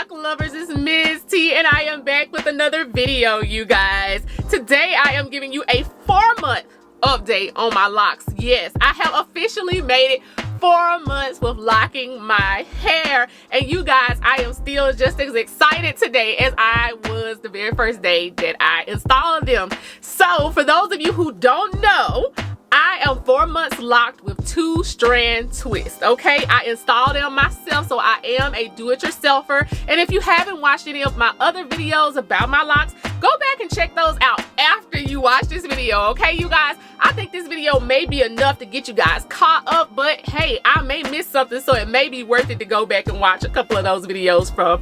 lock lovers, it's Ms. T and I am back with another video, you guys. Today I am giving you a 4-month update on my locks. Yes, I have officially made it 4 months with locking my hair, and you guys, I am still just as excited today as I was the very first day that I installed them. So for those of you who don't know, I am 4 months locked with 2-strand twists. Okay, I installed them myself, so I am a do-it-yourselfer. And if you haven't watched any of my other videos about my locks, go back and check those out after you watch this video. Okay, you guys, I think this video may be enough to get you guys caught up, but hey, I may miss something, so it may be worth it to go back and watch a couple of those videos from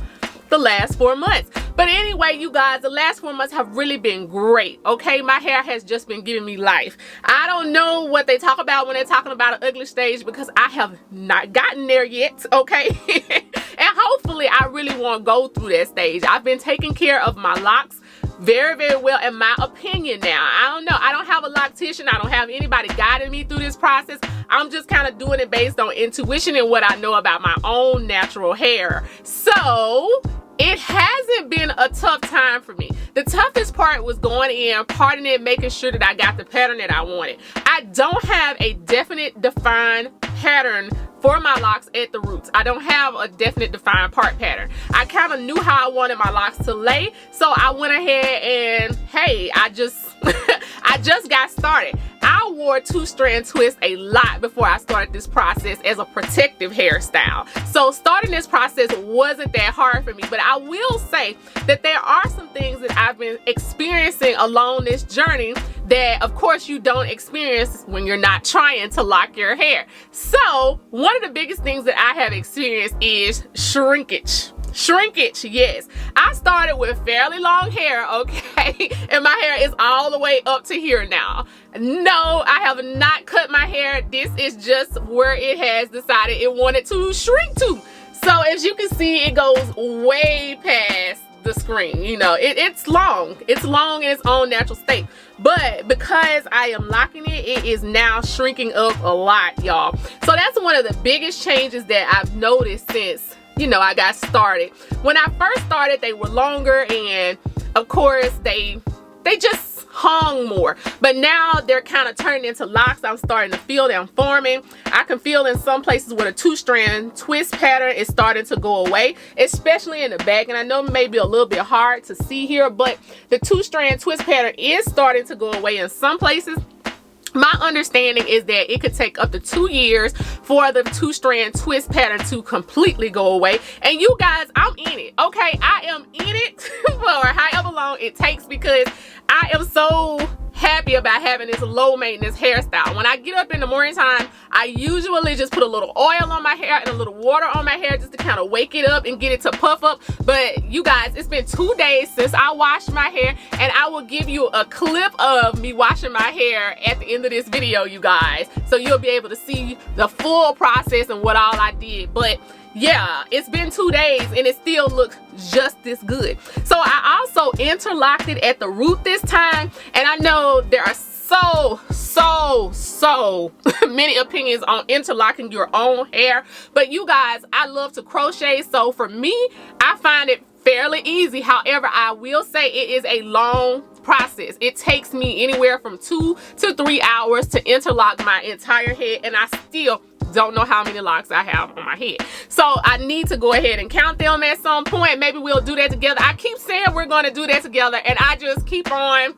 the last 4 months. But anyway, you guys, the last 4 months have really been great. Okay, my hair has just been giving me life. I don't know what they talk about when they're talking about an ugly stage, because I have not gotten there yet. Okay. And hopefully I really won't go through that stage. I've been taking care of my locks very, very well, in my opinion. Now, I don't know, I don't have a loctician, I don't have anybody guiding me through this process. I'm just kind of doing it based on intuition and what I know about my own natural hair. So it hasn't been a tough time for me. The toughest part was going in, parting it, making sure that I got the pattern that I wanted. I don't have a definite defined pattern for my locks at the roots. I don't have a definite defined part pattern. I kind of knew how I wanted my locks to lay, so I went ahead and hey, I just I just got started. I wore 2-strand twists a lot before I started this process as a protective hairstyle. So starting this process wasn't that hard for me, but I will say that there are some things that I've been experiencing along this journey that of course you don't experience when you're not trying to lock your hair. So one of the biggest things that I have experienced is shrinkage. Shrinkage, yes. I started with fairly long hair, okay, and my hair is all the way up to here now. No, I have not cut my hair. This is just where it has decided it wanted to shrink to. So as you can see, it goes way past the screen. You know, it's long in its own natural state, but because I am locking it, it is now shrinking up a lot, y'all. So that's one of the biggest changes that I've noticed since, you know, I got started. When I first started, they were longer, and of course they just hung more, but now they're kind of turning into locks. I'm starting to feel them forming. I can feel in some places where the 2-strand twist pattern is starting to go away, especially in the back. And I know it may be a little bit hard to see here, but the 2-strand twist pattern is starting to go away in some places. My understanding is that it could take up to 2 years for the 2-strand twist pattern to completely go away. And you guys, I'm in it. Okay, I am in it for however long it takes, because I am so happy about having this low maintenance hairstyle. When I get up in the morning time, I usually just put a little oil on my hair and a little water on my hair just to kind of wake it up and get it to puff up. But you guys, it's been 2 days since I washed my hair, and I will give you a clip of me washing my hair at the end of this video, you guys, so you'll be able to see the full process and what all I did. But yeah, it's been 2 days and it still looks just this good. So I also interlocked it at the root this time, and I know there are so many opinions on interlocking your own hair, but you guys, I love to crochet, so for me, I find it fairly easy. However, I will say it is a long process. It takes me anywhere from 2 to 3 hours to interlock my entire head, and I still don't know how many locks I have on my head. So I need to go ahead and count them at some point. Maybe we'll do that together. I keep saying we're going to do that together, and I just keep on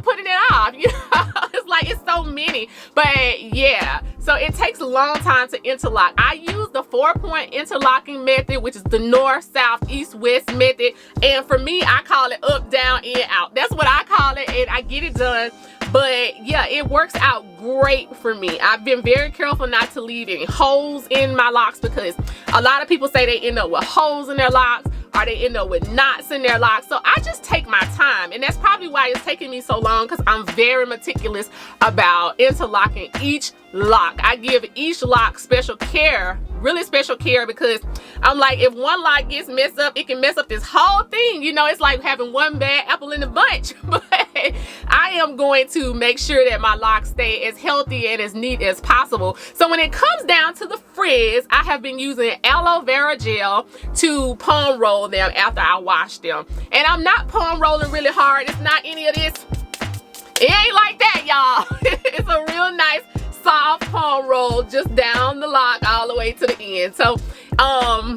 putting it off. You know, it's like it's so many. But yeah, so it takes a long time to interlock. I use the 4-point interlocking method, which is the north, south, east, west method, and for me, I call it up, down, in, out. That's what I call it, and I get it done. But yeah, it works out great for me. I've been very careful not to leave any holes in my locks, because a lot of people say they end up with holes in their locks, or they end up with knots in their locks. So I just take my time, and that's probably why it's taking me so long, because I'm very meticulous about interlocking each lock. I give each lock special care really special care, because I'm like, if one lock gets messed up, it can mess up this whole thing. You know, it's like having one bad apple in the bunch. But I am going to make sure that my locks stay as healthy and as neat as possible. So when it comes down to the frizz, I have been using aloe vera gel to palm roll them after I wash them. And I'm not palm rolling really hard. It's not any of this. It ain't like that, y'all. It's a real nice soft palm roll just down the lock all the way to the end. So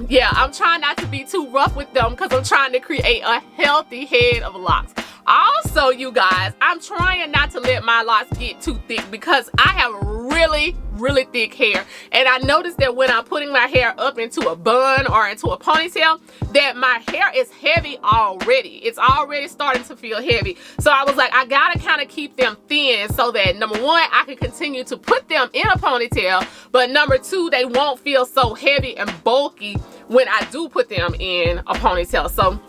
yeah, I'm trying not to be too rough with them because I'm trying to create a healthy head of locks. Also, you guys, I'm trying not to let my locks get too thick because I have really thick hair, and I noticed that when I'm putting my hair up into a bun or into a ponytail, that my hair is heavy already. It's already starting to feel heavy. So I was like, I gotta kind of keep them thin so that number one, I can continue to put them in a ponytail, but number two, they won't feel so heavy and bulky when I do put them in a ponytail. So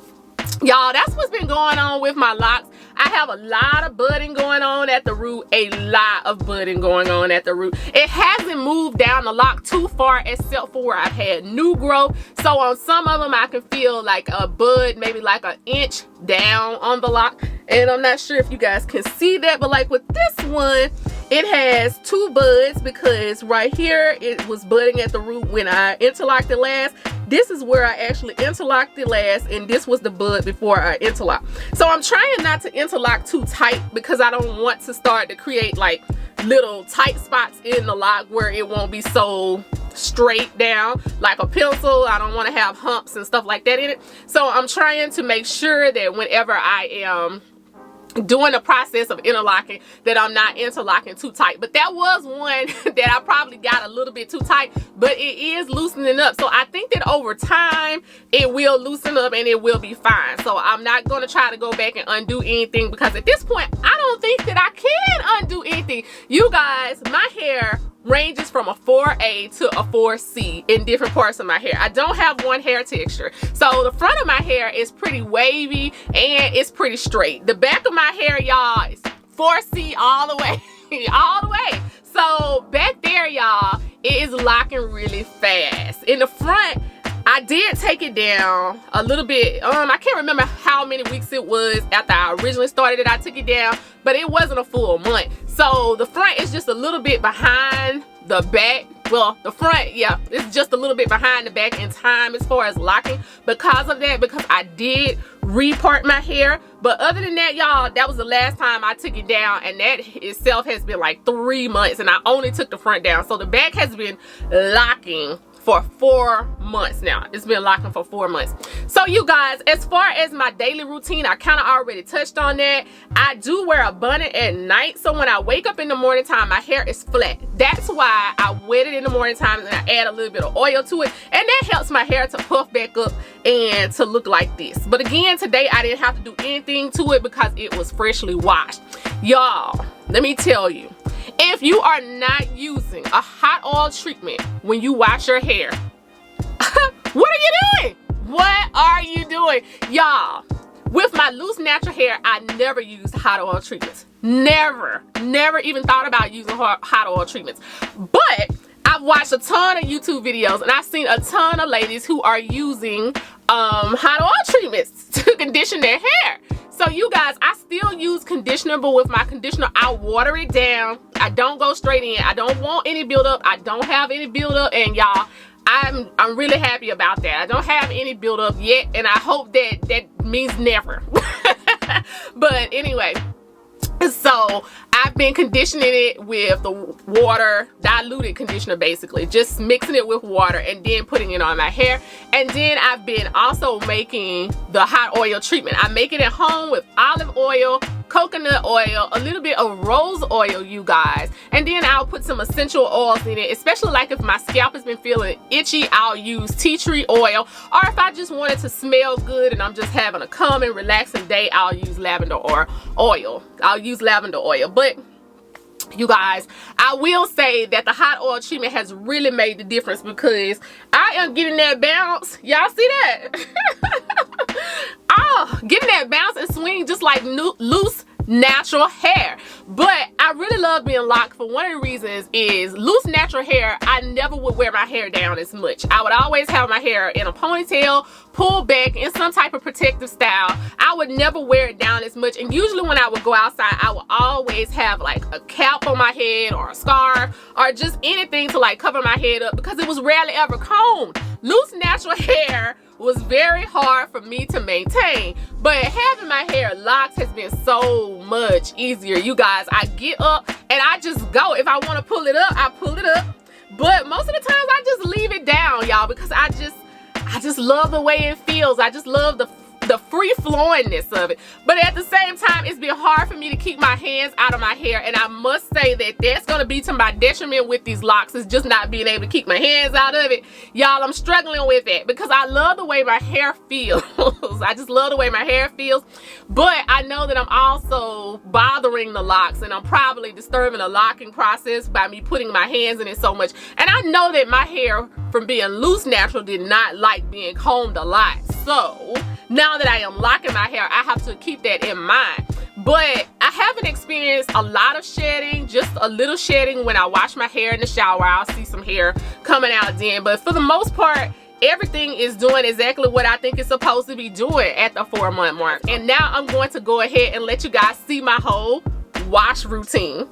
y'all, that's what's been going on with my locks. I have a lot of budding going on at the root, a lot of budding going on at the root. It hasn't moved down the lock too far except for where I've had new growth. So on some of them I can feel like a bud, maybe like an inch down on the lock. And I'm not sure if you guys can see that, but like with this one, it has two buds because right here it was budding at the root when I interlocked it last. This is where I actually interlocked it last, and this was the bud before I interlocked. So I'm trying not to interlock too tight because I don't want to start to create like little tight spots in the lock where it won't be so straight down like a pencil. I don't want to have humps and stuff like that in it. So I'm trying to make sure that whenever I am doing the process of interlocking, that I'm not interlocking too tight. But that was one that I probably got a little bit too tight, but it is loosening up. So I think that over time it will loosen up and it will be fine. So I'm not going to try to go back and undo anything because at this point I don't think that I can undo anything. You guys, my hair ranges from a 4A to a 4C in different parts of my hair. I don't have one hair texture. So the front of my hair is pretty wavy and it's pretty straight. The back of my hair, y'all, is 4C all the way, all the way. So back there, y'all, it is locking really fast. In the front, I did take it down a little bit. I can't remember how many weeks it was after I originally started it. I took it down, but it wasn't a full month. So the front is just a little bit behind the back. Well, the front, yeah, it's just a little bit behind the back in time as far as locking because of that, because I did repart my hair. But other than that, y'all, that was the last time I took it down, and that itself has been like 3 months, and I only took the front down. So the back has been locking for 4 months now. It's been locking for 4 months. So you guys, as far as my daily routine, I kind of already touched on that. I do wear a bonnet at night, so when I wake up in the morning time, my hair is flat. That's why I wet it in the morning time and I add a little bit of oil to it, and that helps my hair to puff back up and to look like this. But again, today I didn't have to do anything to it because it was freshly washed. Y'all, let me tell you, if you are not using a hot oil treatment when you wash your hair, what are you doing? What are you doing? Y'all, with my loose natural hair, I never used hot oil treatments. Never even thought about using hot oil treatments. But I've watched a ton of YouTube videos and I've seen a ton of ladies who are using hot oil treatments to condition their hair. So you guys, I still use conditioner, but with my conditioner, I water it down. I don't go straight in. I don't want any buildup. I don't have any buildup, and y'all, I'm really happy about that. I don't have any buildup yet, and I hope that means never. But anyway, so I've been conditioning it with the water, diluted conditioner basically, just mixing it with water and then putting it on my hair. And then I've been also making the hot oil treatment. I make it at home with olive oil, coconut oil, a little bit of rose oil, you guys. And then I'll put some essential oils in it, especially like if my scalp has been feeling itchy, I'll use tea tree oil. Or if I just wanted to smell good and I'm just having a calming, relaxing day, I'll use lavender or oil. I'll use lavender oil. But you guys, I will say that the hot oil treatment has really made the difference because I am getting that bounce. Y'all see that? Oh, getting that bounce and swing just like loose natural hair. But I really love being locked for one of the reasons is loose natural hair, I never would wear my hair down as much. I would always have my hair in a ponytail, pulled back in some type of protective style. I would never wear it down as much, and usually when I would go outside, I would always have like a cap on my head or a scarf or just anything to like cover my head up because it was rarely ever combed. Loose natural hair was very hard for me to maintain, but having my hair locked has been so much easier. You guys, I get up and I just go. If I want to pull it up, I pull it up, but most of the times I just leave it down, y'all, because I just love the way it feels. I just love the free flowingness of it. But at the same time, it's been hard for me to keep my hands out of my hair, and I must say that that's going to be to my detriment with these locks, is just not being able to keep my hands out of it. Y'all, I'm struggling with it because I love the way my hair feels. I just love the way my hair feels, but I know that I'm also bothering the locks, and I'm probably disturbing the locking process by me putting my hands in it so much. And I know that my hair from being loose natural did not like being combed a lot. So now that I am locking my hair, I have to keep that in mind. But I haven't experienced a lot of shedding, just a little shedding when I wash my hair in the shower. I'll see some hair coming out then. But for the most part, everything is doing exactly what I think it's supposed to be doing at the 4-month mark. And now I'm going to go ahead and let you guys see my whole wash routine.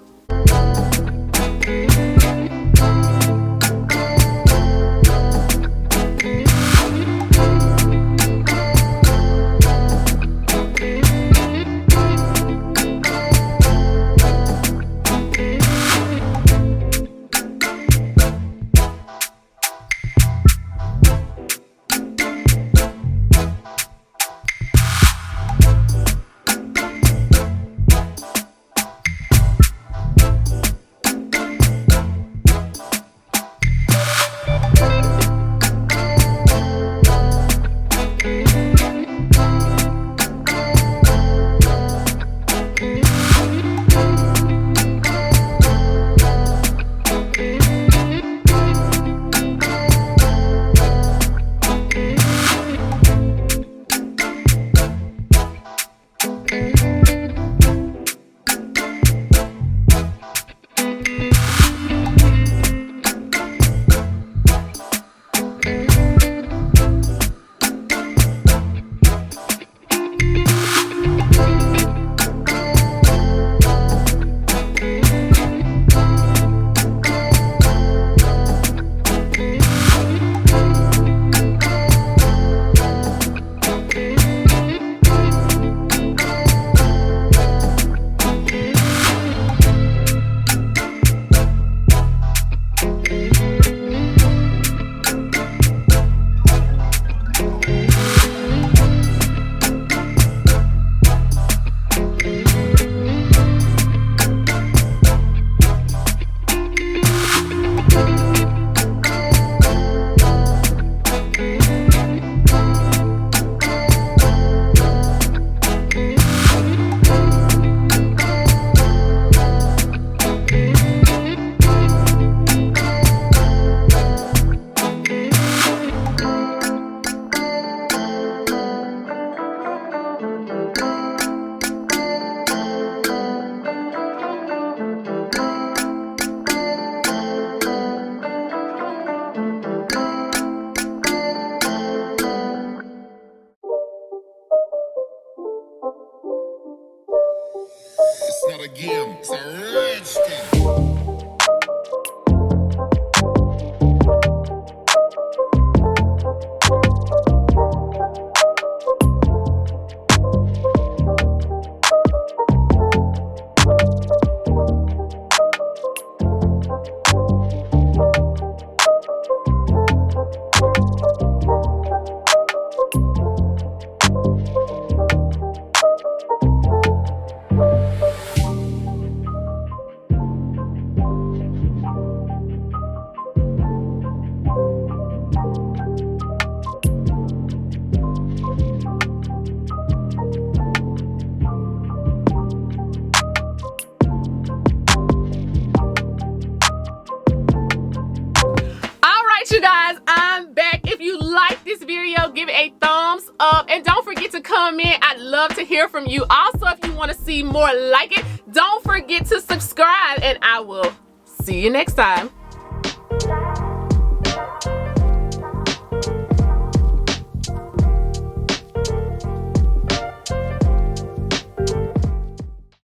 It's not a game, it's a rich thing. up, and don't forget to comment. I'd love to hear from you. Also, if you want to see more like it, don't forget to subscribe, and I will see you next time.